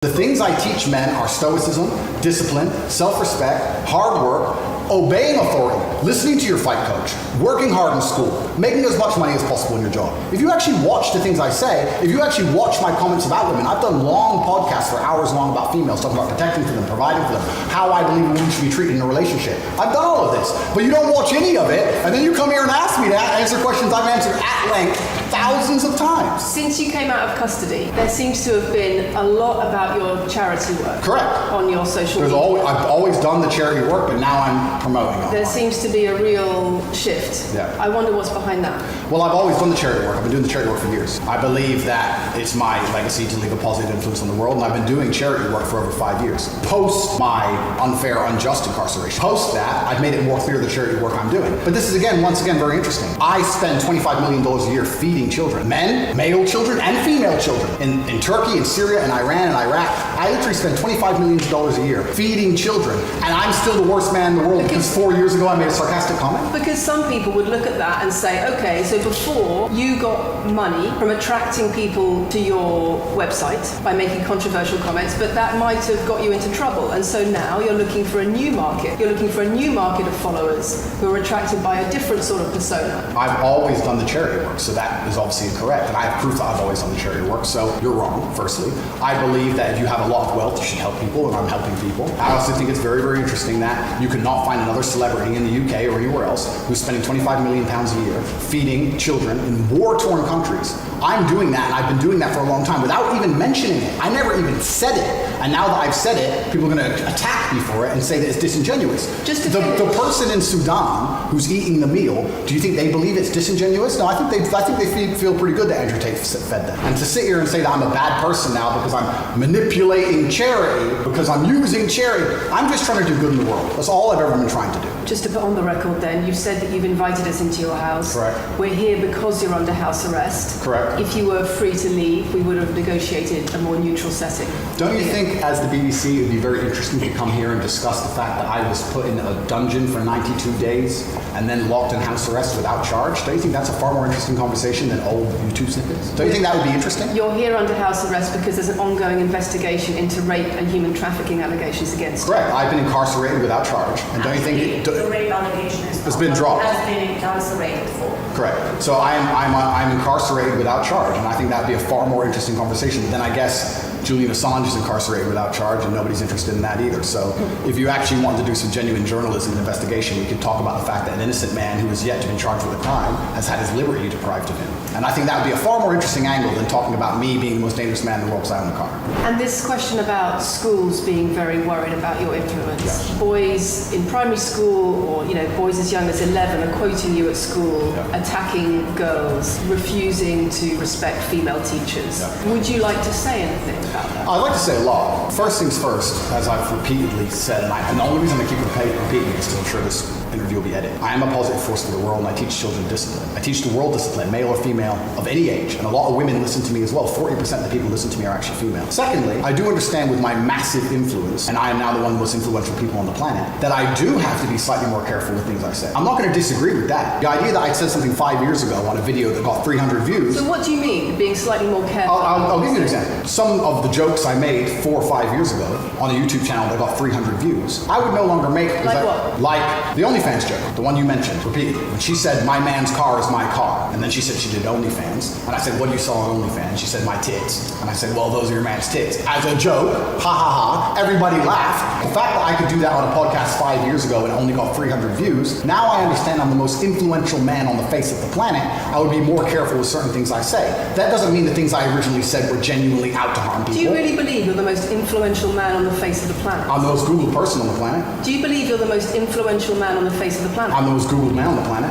The things I teach men are stoicism, discipline, self-respect, hard work, obeying authority, listening to your fight coach, working hard in school, making as much money as possible in your job. If you actually watch the things I say, if you actually watch my comments about women, I've done long podcasts for hours long about females, talking about protecting for them, providing for them, how I believe a woman should be treated in a relationship. I've done all of this, but you don't watch any of it, and then you come here and ask me to answer questions I've answered at length thousands of times. Since you came out of custody, there seems to have been a lot about your charity work. Correct. On your social media. I've always done the charity work, but now I'm promoting it. There seems to be a real shift. Yeah. I wonder what's behind that. Well, I've always done the charity work. I've been doing the charity work for years. I believe that it's my legacy to leave a positive influence on the world, and I've been doing charity work for over 5 years. Post my unfair, unjust incarceration. Post that, I've made it more clear the charity work I'm doing. But this is, once again, very interesting. I spend $25 million a year feeding children. Men, male children, and female children. In Turkey, in Syria, in Iran, and Iraq, I literally spend $25 million a year feeding children. And I'm still the worst man in the world because 4 years ago I made a sarcastic comment. Because some people would look at that and say, okay, so before you got money from attracting people to your website by making controversial comments, but that might have got you into trouble. And so now you're looking for a new market. You're looking for a new market of followers who are attracted by a different sort of persona. I've always done the charity work, so that is obviously incorrect. And I have proof that I've always done the charity work, so you're wrong, firstly. I believe that if you have a lot of wealth, you should help people, and I'm helping people. I also think it's very, very interesting that you cannot find another celebrity in the UK or anywhere else who's spending £25 million a year feeding children in war-torn countries. I'm doing that, and I've been doing that for a long time without even mentioning it. I never even said it. And now that I've said it, people are going to attack me for it and say that it's disingenuous. The person in Sudan who's eating the meal, do you think they believe it's disingenuous? No, I think they feel pretty good that Andrew Tate fed them. And to sit here and say that I'm a bad person now because I'm manipulating charity, because I'm using charity, I'm just trying to do good in the world. That's all I've ever been trying to do. Just to put on the record then, you've said that you've invited us into your house. Correct. We're here because you're under house arrest. Correct. If you were free to leave, we would have negotiated a more neutral setting. Don't you think, as the BBC, it would be very interesting to come here and discuss the fact that I was put in a dungeon for 92 days and then locked in house arrest without charge? Don't you think that's a far more interesting conversation than old YouTube snippets? Don't you think that would be interesting? You're here under house arrest because there's an ongoing investigation into rape and human trafficking allegations against you. Correct. I've been incarcerated without charge. And don't you think the rape allegation has been dropped? Has been incarcerated for. Correct. So I'm incarcerated without charge, and I think that'd be a far more interesting conversation than, I guess, Julian Assange is incarcerated without charge, and nobody's interested in that either. So if you actually want to do some genuine journalism and investigation, we could talk about the fact that an innocent man who is yet to be charged with a crime has had his liberty deprived of him. And I think that would be a far more interesting angle than talking about me being the most dangerous man in the world because I own a car. And this question about schools being very worried about your influence. Yes. Boys in primary school, or boys as young as 11 are quoting you at school, attacking girls, refusing to respect female teachers. Yeah. Would you like to say anything about that? I'd like to say a lot. First things first, as I've repeatedly said, and the only reason I keep repeating it is to ensure this interview will be edited. I am a positive force for the world, and I teach children discipline. I teach the world discipline, male or female, of any age. And a lot of women listen to me as well. 40% of the people who listen to me are actually female. Secondly, I do understand with my massive influence, and I am now the one of the most influential people on the planet, that I do have to be slightly more careful with things I say. I'm not going to disagree with that. The idea that I said something 5 years ago on a video that got 300 views. So what do you mean, being slightly more careful? I'll give you an example. Some of the jokes I made 4 or 5 years ago on a YouTube channel that got 300 views, I would no longer make. Like what? Like the OnlyFans joke, the one you mentioned repeatedly. When she said, my man's car is my car, and then she said she did OnlyFans, and I said, what do you saw on OnlyFans? She said, my tits. And I said, well, those are your man's tits. As a joke, ha ha ha, everybody laughed. The fact that I could do that on a podcast 5 years ago and only got 300 views, now I understand I'm the most influential man on the face of the planet. I would be more careful with certain things I say. That doesn't mean the things I originally said were genuinely out to harm people. Do you really believe you're the most influential man on the face of the planet? I'm the most Googled person on the planet. Do you believe you're the most influential man on the face of the planet? I'm the most Googled man on the planet.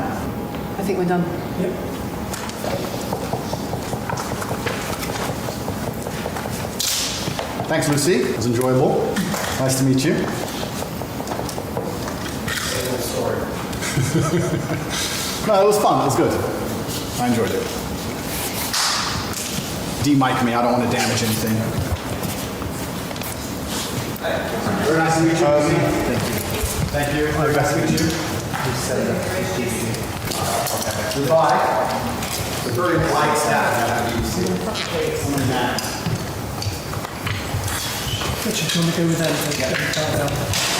I think we're done. Yep. Thanks, Lucy. It was enjoyable. Nice to meet you. No, it was fun. It was good. I enjoyed it. De-mic me. I don't want to damage anything. Very nice to meet you, Lucy. Thank you. Thank you. Very nice to meet you. Goodbye. It's a very polite staff at BBC. Richard, do you want to go with them?